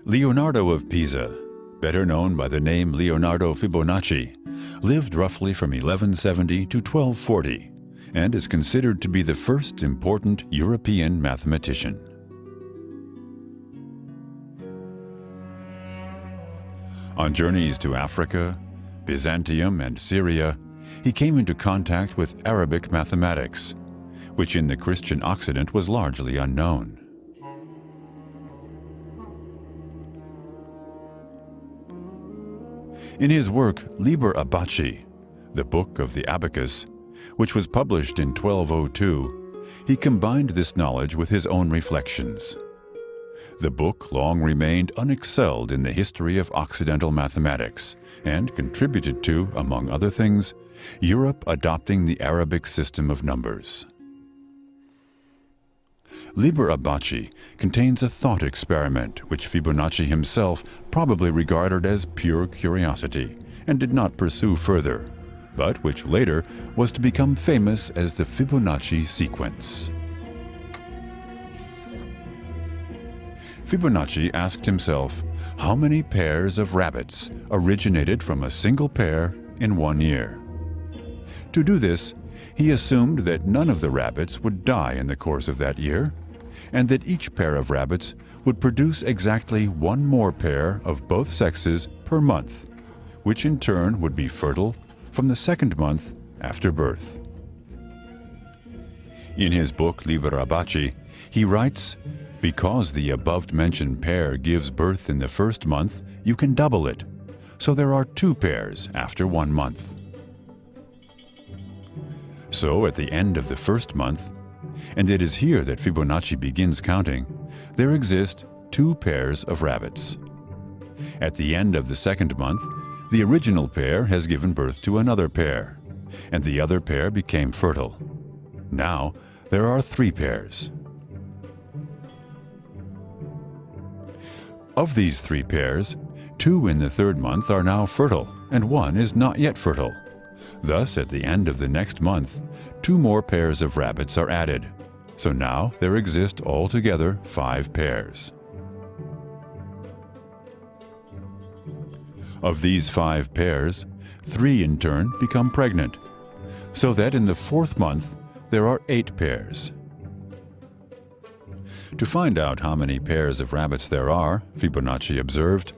Leonardo of Pisa, better known by the name Leonardo Fibonacci, lived roughly from 1170 to 1240 and is considered to be the first important European mathematician. On journeys to Africa, Byzantium, and Syria, he came into contact with Arabic mathematics, which in the Christian Occident was largely unknown. In his work Liber Abaci, the Book of the Abacus, which was published in 1202, he combined this knowledge with his own reflections. The book long remained unexcelled in the history of Occidental mathematics and contributed to, among other things, Europe adopting the Arabic system of numbers. Liber Abaci contains a thought experiment which Fibonacci himself probably regarded as pure curiosity and did not pursue further, but which later was to become famous as the Fibonacci sequence. Fibonacci asked himself how many pairs of rabbits originated from a single pair in 1 year. To do this, he assumed that none of the rabbits would die in the course of that year, and that each pair of rabbits would produce exactly one more pair of both sexes per month, which in turn would be fertile from the second month after birth. In his book Liber Abaci, he writes, "Because the above-mentioned pair gives birth in the first month, you can double it, so there are 2 pairs after 1 month. So at the end of the first month, and it is here that Fibonacci begins counting, there exist 2 pairs of rabbits. At the end of the second month, the original pair has given birth to another pair, and the other pair became fertile. Now there are 3 pairs. Of these 3 pairs, 2 in the third month are now fertile, and 1 is not yet fertile. Thus, at the end of the next month, 2 more pairs of rabbits are added. So now there exist altogether 5 pairs. Of these 5 pairs, 3 in turn become pregnant, so that in the 4th month there are 8 pairs. To find out how many pairs of rabbits there are, Fibonacci observed,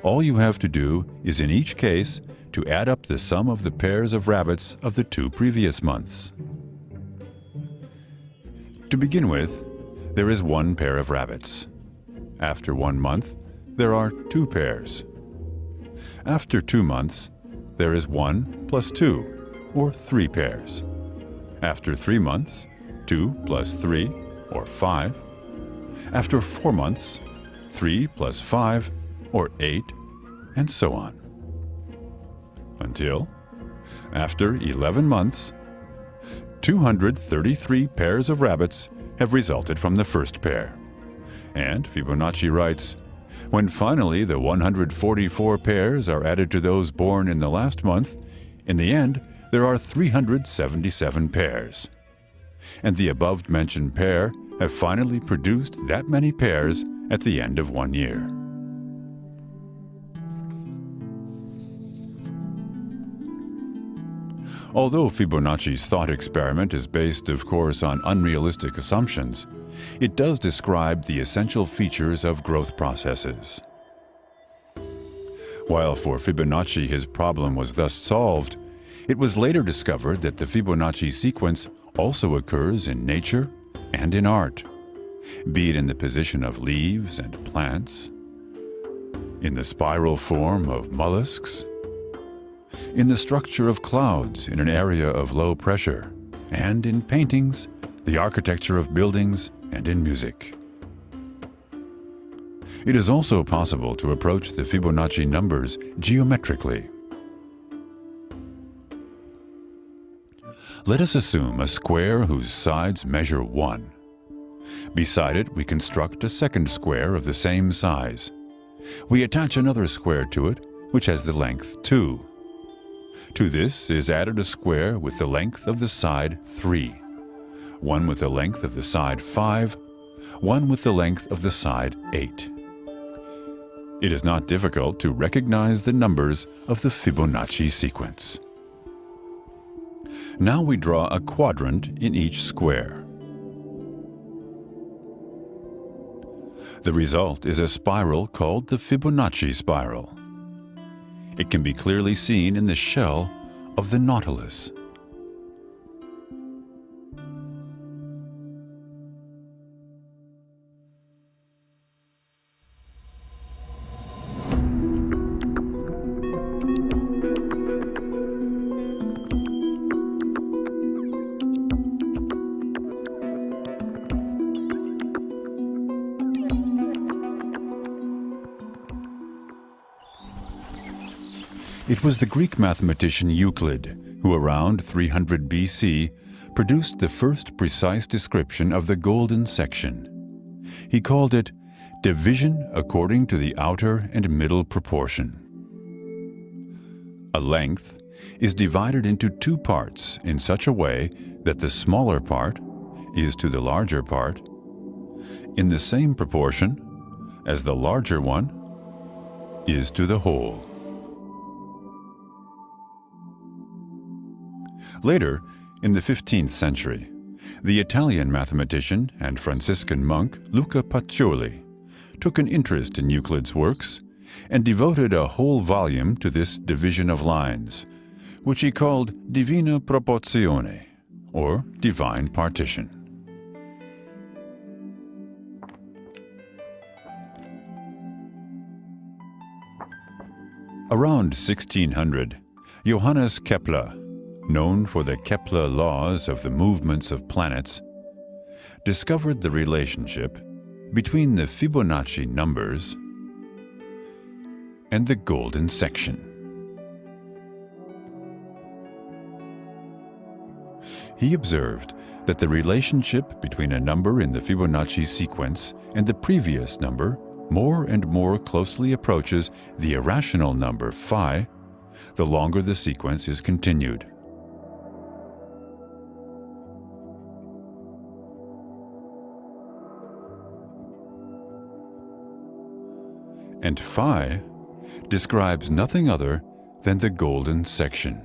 all you have to do is in each case to add up the sum of the pairs of rabbits of the 2 previous months. To begin with, there is 1 pair of rabbits. After 1 month, there are 2 pairs. After 2 months, there is 1 plus 2, or 3 pairs. After 3 months, 2 plus 3, or 5. After 4 months, 3 plus 5, or 8, and so on. Until, after 11 months, 233 pairs of rabbits have resulted from the first pair. And Fibonacci writes, when finally the 144 pairs are added to those born in the last month, in the end there are 377 pairs. And the above-mentioned pair have finally produced that many pairs at the end of 1 year. Although Fibonacci's thought experiment is based, of course, on unrealistic assumptions, it does describe the essential features of growth processes. While for Fibonacci his problem was thus solved, it was later discovered that the Fibonacci sequence also occurs in nature and in art, be it in the position of leaves and plants, in the spiral form of mollusks, in the structure of clouds in an area of low pressure, and in paintings, the architecture of buildings, and in music. It is also possible to approach the Fibonacci numbers geometrically. Let us assume a square whose sides measure 1. Beside it, we construct a second square of the same size. We attach another square to it, which has the length 2. To this is added a square with the length of the side 3, one with the length of the side 5, one with the length of the side 8. It is not difficult to recognize the numbers of the Fibonacci sequence. Now we draw a quadrant in each square. The result is a spiral called the Fibonacci spiral. It can be clearly seen in the shell of the Nautilus. It was the Greek mathematician Euclid who, around 300 BC, produced the first precise description of the golden section. He called it division according to the outer and middle proportion. A length is divided into two parts in such a way that the smaller part is to the larger part in the same proportion as the larger one is to the whole. Later, in the 15th century, the Italian mathematician and Franciscan monk Luca Pacioli took an interest in Euclid's works and devoted a whole volume to this division of lines, which he called Divina Proporzione, or divine partition. Around 1600, Johannes Kepler, known for the Kepler laws of the movements of planets, discovered the relationship between the Fibonacci numbers and the golden section. He observed that the relationship between a number in the Fibonacci sequence and the previous number more and more closely approaches the irrational number phi the longer the sequence is continued. And phi describes nothing other than the golden section.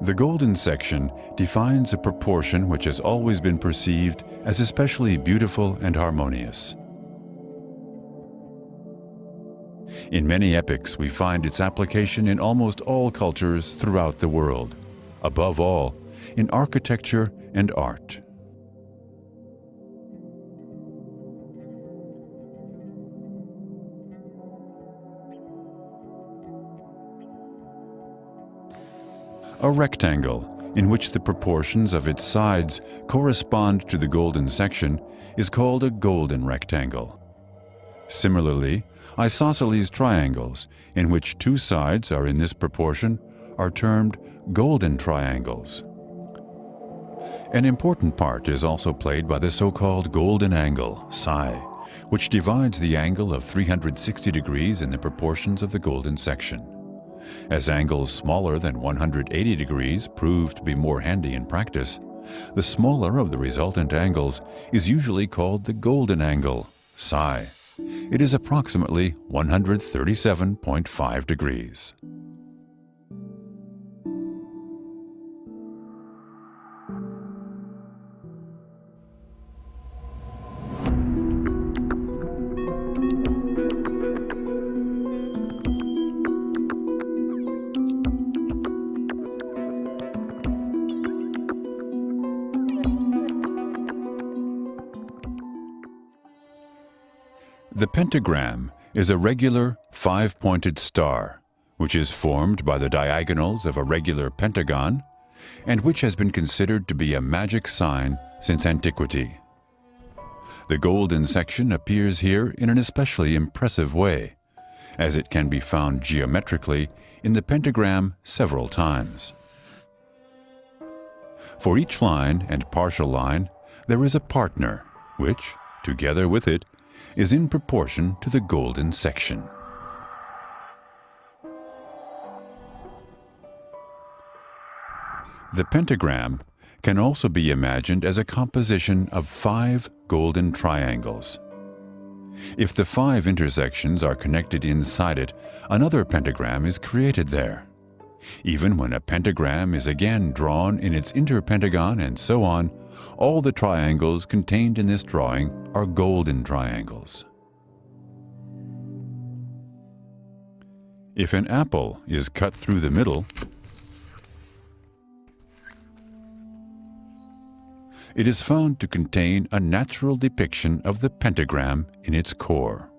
The golden section defines a proportion which has always been perceived as especially beautiful and harmonious. In many epochs, we find its application in almost all cultures throughout the world, above all, in architecture and art. A rectangle, in which the proportions of its sides correspond to the golden section, is called a golden rectangle. Similarly, isosceles triangles, in which two sides are in this proportion, are termed golden triangles. An important part is also played by the so-called golden angle, psi, which divides the angle of 360 degrees in the proportions of the golden section. As angles smaller than 180 degrees prove to be more handy in practice, the smaller of the resultant angles is usually called the golden angle, psi. It is approximately 137.5 degrees. The pentagram is a regular five-pointed star, which is formed by the diagonals of a regular pentagon, and which has been considered to be a magic sign since antiquity. The golden section appears here in an especially impressive way, as it can be found geometrically in the pentagram several times. For each line and partial line, there is a partner, which, together with it, is in proportion to the golden section. The pentagram can also be imagined as a composition of 5 golden triangles. If the 5 intersections are connected inside it, another pentagram is created there. Even when a pentagram is again drawn in its interpentagon and so on, all the triangles contained in this drawing are golden triangles. If an apple is cut through the middle, it is found to contain a natural depiction of the pentagram in its core.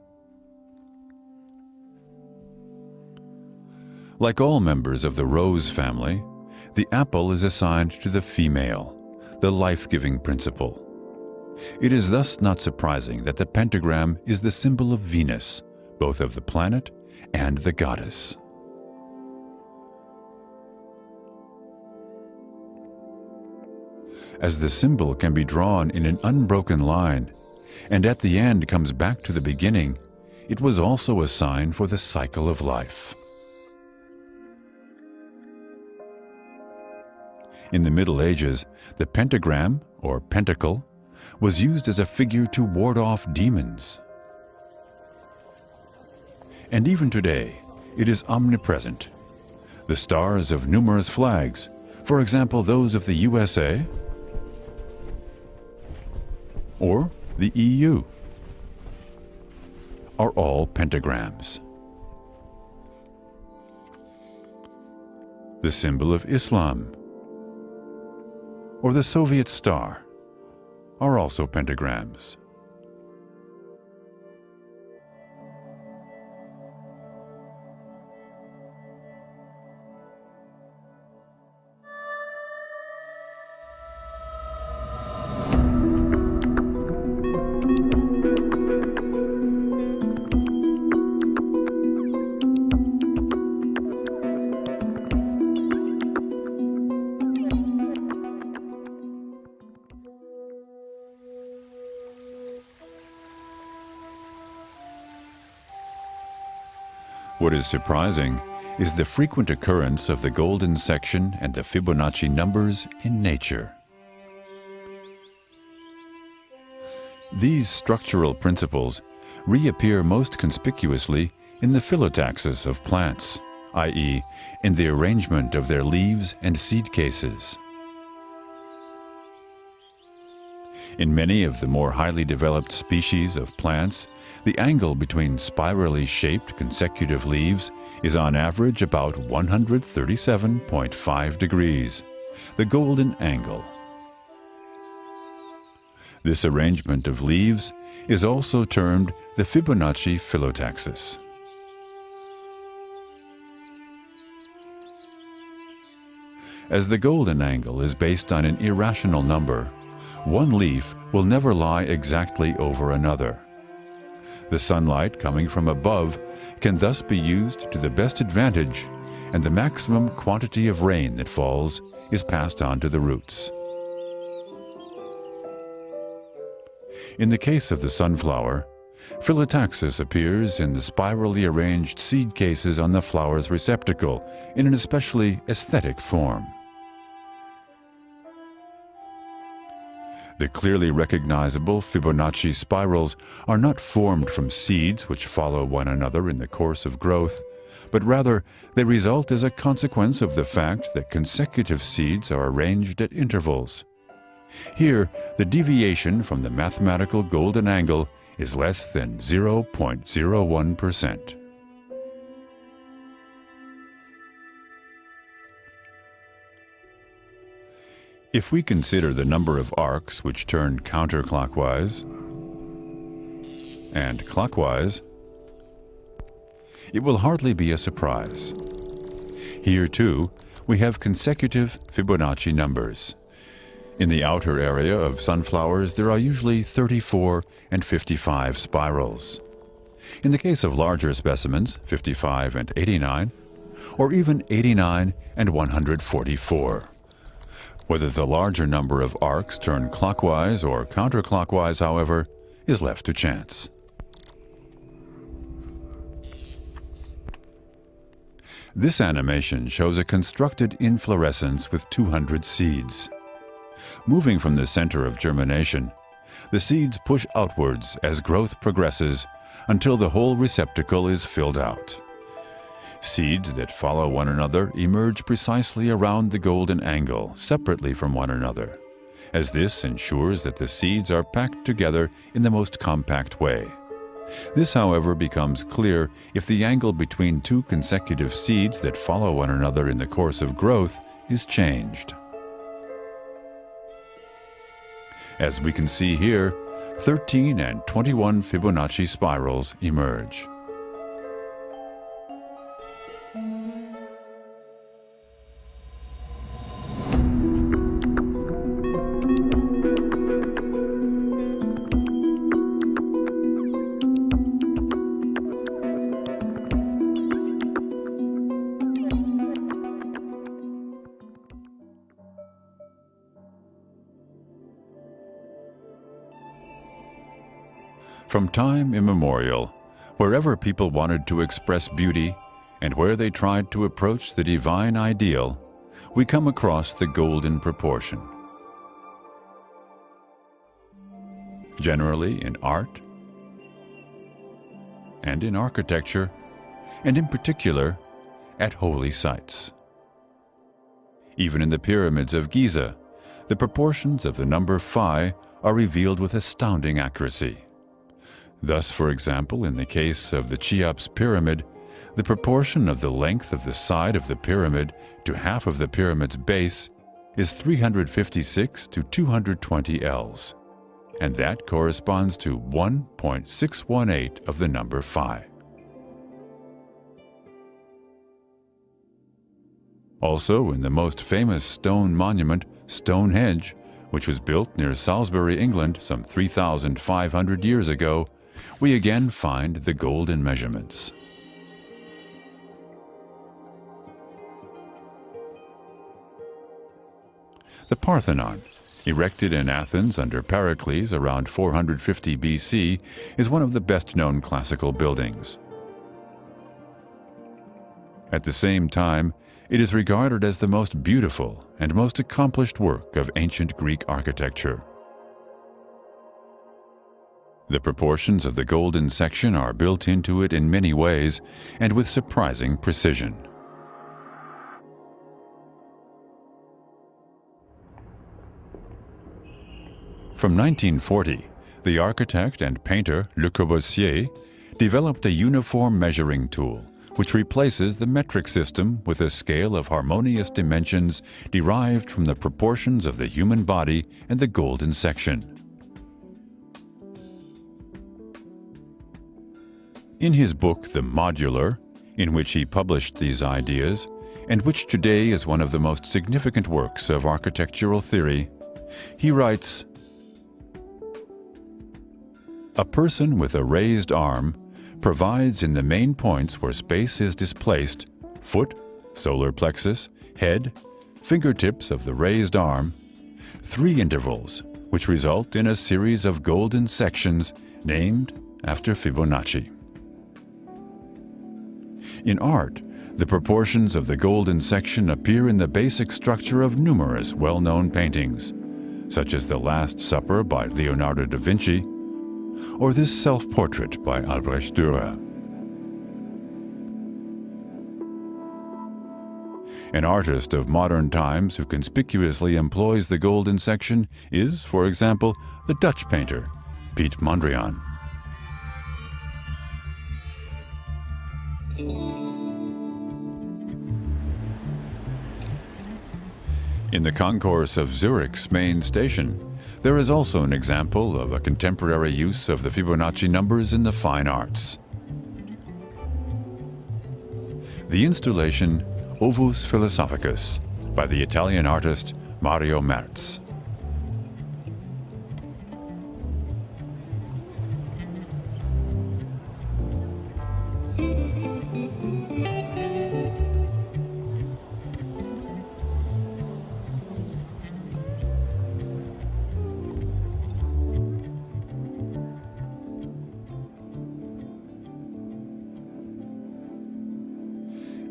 Like all members of the rose family, the apple is assigned to the female, the life-giving principle. It is thus not surprising that the pentagram is the symbol of Venus, both of the planet and the goddess. As the symbol can be drawn in an unbroken line, and at the end comes back to the beginning, it was also a sign for the cycle of life. In the Middle Ages, the pentagram, or pentacle, was used as a figure to ward off demons. And even today, it is omnipresent. The stars of numerous flags, for example those of the USA or the EU, are all pentagrams. The symbol of Islam or the Soviet star are also pentagrams. What is surprising is the frequent occurrence of the golden section and the Fibonacci numbers in nature. These structural principles reappear most conspicuously in the phyllotaxis of plants, i.e., in the arrangement of their leaves and seed cases. In many of the more highly developed species of plants, the angle between spirally shaped consecutive leaves is on average about 137.5 degrees, the golden angle. This arrangement of leaves is also termed the Fibonacci phyllotaxis. As the golden angle is based on an irrational number, one leaf will never lie exactly over another. The sunlight coming from above can thus be used to the best advantage, and the maximum quantity of rain that falls is passed on to the roots. In the case of the sunflower, phyllotaxis appears in the spirally arranged seed cases on the flower's receptacle in an especially aesthetic form. The clearly recognizable Fibonacci spirals are not formed from seeds which follow one another in the course of growth, but rather they result as a consequence of the fact that consecutive seeds are arranged at intervals. Here, the deviation from the mathematical golden angle is less than 0.01%. If we consider the number of arcs which turn counterclockwise and clockwise, it will hardly be a surprise. Here, too, we have consecutive Fibonacci numbers. In the outer area of sunflowers, there are usually 34 and 55 spirals. In the case of larger specimens, 55 and 89, or even 89 and 144. Whether the larger number of arcs turn clockwise or counterclockwise, however, is left to chance. This animation shows a constructed inflorescence with 200 seeds. Moving from the center of germination, the seeds push outwards as growth progresses until the whole receptacle is filled out. Seeds that follow one another emerge precisely around the golden angle, separately from one another, as this ensures that the seeds are packed together in the most compact way. This, however, becomes clear if the angle between two consecutive seeds that follow one another in the course of growth is changed. As we can see here, 13 and 21 Fibonacci spirals emerge. From time immemorial, wherever people wanted to express beauty and where they tried to approach the divine ideal, we come across the golden proportion. Generally in art and in architecture, and in particular at holy sites. Even in the pyramids of Giza, the proportions of the number phi are revealed with astounding accuracy. Thus, for example, in the case of the Cheops pyramid, the proportion of the length of the side of the pyramid to half of the pyramid's base is 356 to 220 ells, and that corresponds to 1.618 of the number phi. Also, in the most famous stone monument, Stonehenge, which was built near Salisbury, England, some 3,500 years ago, we again find the golden measurements. The Parthenon, erected in Athens under Pericles around 450 BC, is one of the best-known classical buildings. At the same time, it is regarded as the most beautiful and most accomplished work of ancient Greek architecture. The proportions of the golden section are built into it in many ways and with surprising precision. From 1940, the architect and painter Le Corbusier developed a uniform measuring tool which replaces the metric system with a scale of harmonious dimensions derived from the proportions of the human body and the golden section. In his book, The Modular, in which he published these ideas, and which today is one of the most significant works of architectural theory, he writes, "A person with a raised arm provides in the main points where space is displaced, foot, solar plexus, head, fingertips of the raised arm, 3 intervals, which result in a series of golden sections named after Fibonacci." In art, the proportions of the golden section appear in the basic structure of numerous well-known paintings, such as The Last Supper by Leonardo da Vinci, or this self-portrait by Albrecht Dürer. An artist of modern times who conspicuously employs the golden section is, for example, the Dutch painter Piet Mondrian. In the concourse of Zurich's main station, there is also an example of a contemporary use of the Fibonacci numbers in the fine arts. The installation Ovus Philosophicus by the Italian artist Mario Merz.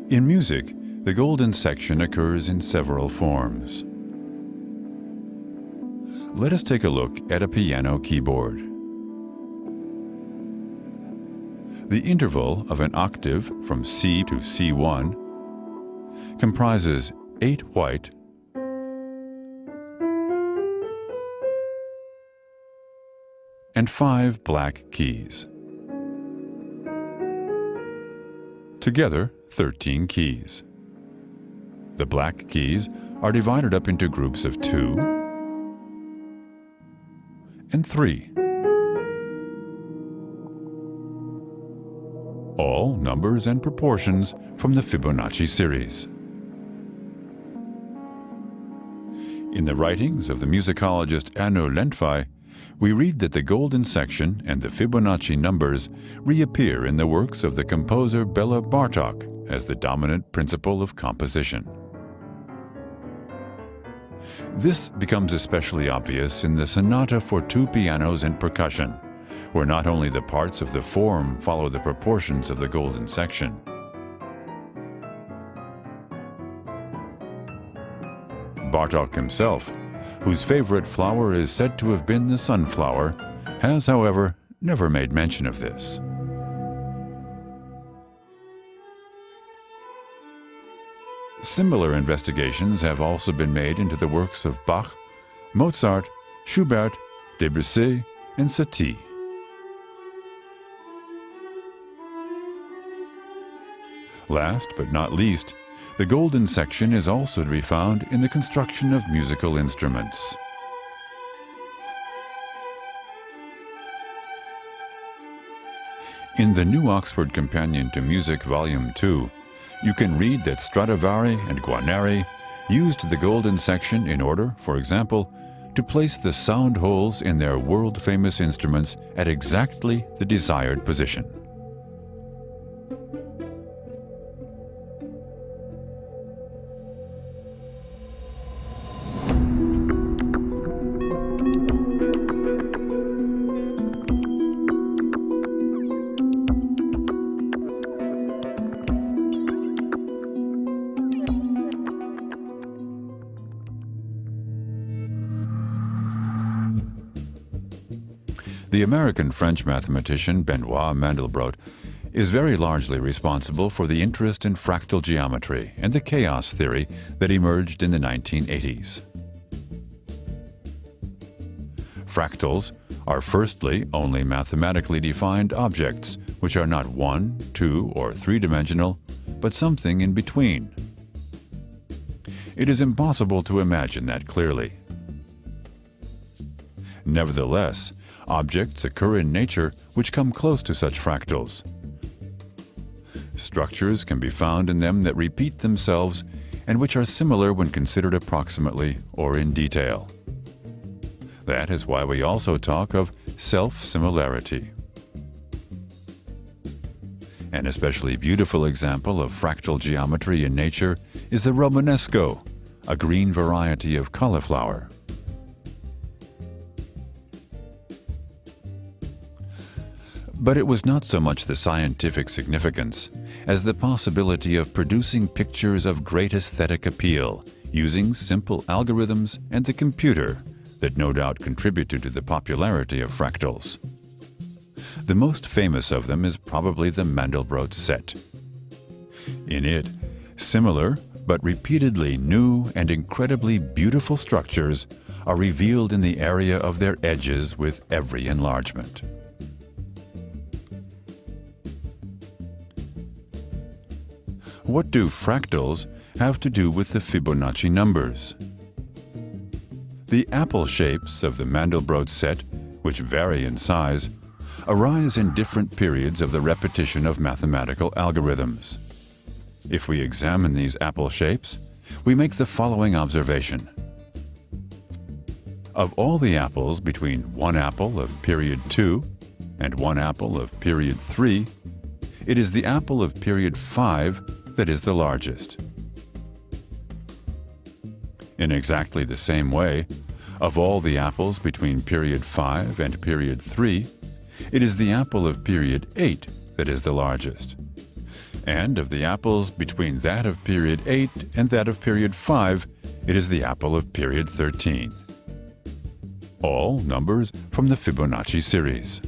In music, the golden section occurs in several forms. Let us take a look at a piano keyboard. The interval of an octave from C to C1 comprises 8 white and 5 black keys. Together, 13 keys. The black keys are divided up into groups of 2 and 3. All numbers and proportions from the Fibonacci series. In the writings of the musicologist Anu Lentvi, we read that the golden section and the Fibonacci numbers reappear in the works of the composer Bela Bartok as the dominant principle of composition. This becomes especially obvious in the sonata for 2 pianos and percussion, where not only the parts of the form follow the proportions of the golden section. Bartok himself, whose favorite flower is said to have been the sunflower, has, however, never made mention of this. Similar investigations have also been made into the works of Bach, Mozart, Schubert, Debussy, and Satie. Last but not least, the golden section is also to be found in the construction of musical instruments. In the New Oxford Companion to Music, Volume 2, you can read that Stradivari and Guarneri used the golden section in order, for example, to place the sound holes in their world-famous instruments at exactly the desired position. The American-French mathematician Benoit Mandelbrot is very largely responsible for the interest in fractal geometry and the chaos theory that emerged in the 1980s. Fractals are firstly only mathematically defined objects which are not 1, 2, or 3-dimensional, but something in between. It is impossible to imagine that clearly. Nevertheless, objects occur in nature which come close to such fractals. Structures can be found in them that repeat themselves and which are similar when considered approximately or in detail. That is why we also talk of self-similarity. An especially beautiful example of fractal geometry in nature is the Romanesco, a green variety of cauliflower. But it was not so much the scientific significance as the possibility of producing pictures of great aesthetic appeal using simple algorithms and the computer that no doubt contributed to the popularity of fractals. The most famous of them is probably the Mandelbrot set. In it, similar but repeatedly new and incredibly beautiful structures are revealed in the area of their edges with every enlargement. What do fractals have to do with the Fibonacci numbers? The apple shapes of the Mandelbrot set, which vary in size, arise in different periods of the repetition of mathematical algorithms. If we examine these apple shapes, we make the following observation. Of all the apples between one apple of period 2 and one apple of period 3, it is the apple of period 5 that is the largest. In exactly the same way, of all the apples between period 5 and period 3, it is the apple of period 8 that is the largest. And of the apples between that of period 8 and that of period 5, it is the apple of period 13. all numbers from the Fibonacci series.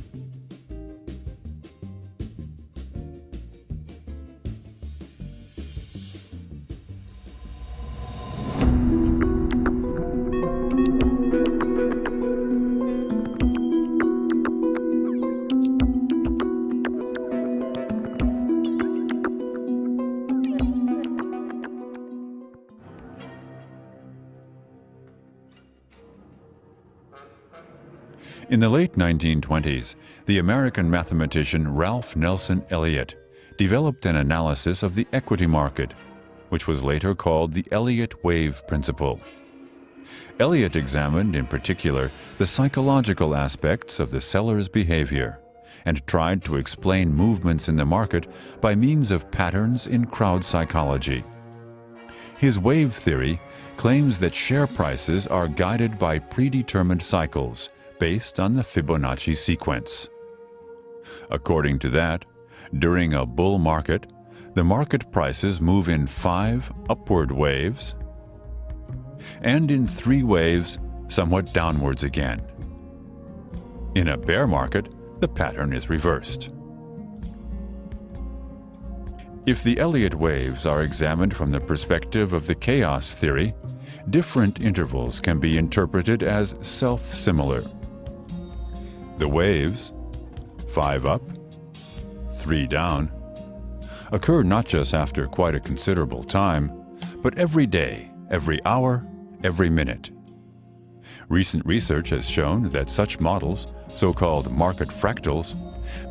In the late 1920s, the American mathematician Ralph Nelson Elliott developed an analysis of the equity market, which was later called the Elliott wave principle. Elliott examined in particular the psychological aspects of the seller's behavior and tried to explain movements in the market by means of patterns in crowd psychology. His wave theory claims that share prices are guided by predetermined cycles based on the Fibonacci sequence. According to that, during a bull market, the market prices move in 5 upward waves and in 3 waves somewhat downwards again. In a bear market, the pattern is reversed. If the Elliott waves are examined from the perspective of the chaos theory, different intervals can be interpreted as self-similar. The waves, 5 up, 3 down, occur not just after quite a considerable time, but every day, every hour, every minute. Recent research has shown that such models, so-called market fractals,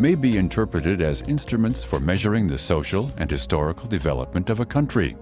may be interpreted as instruments for measuring the social and historical development of a country.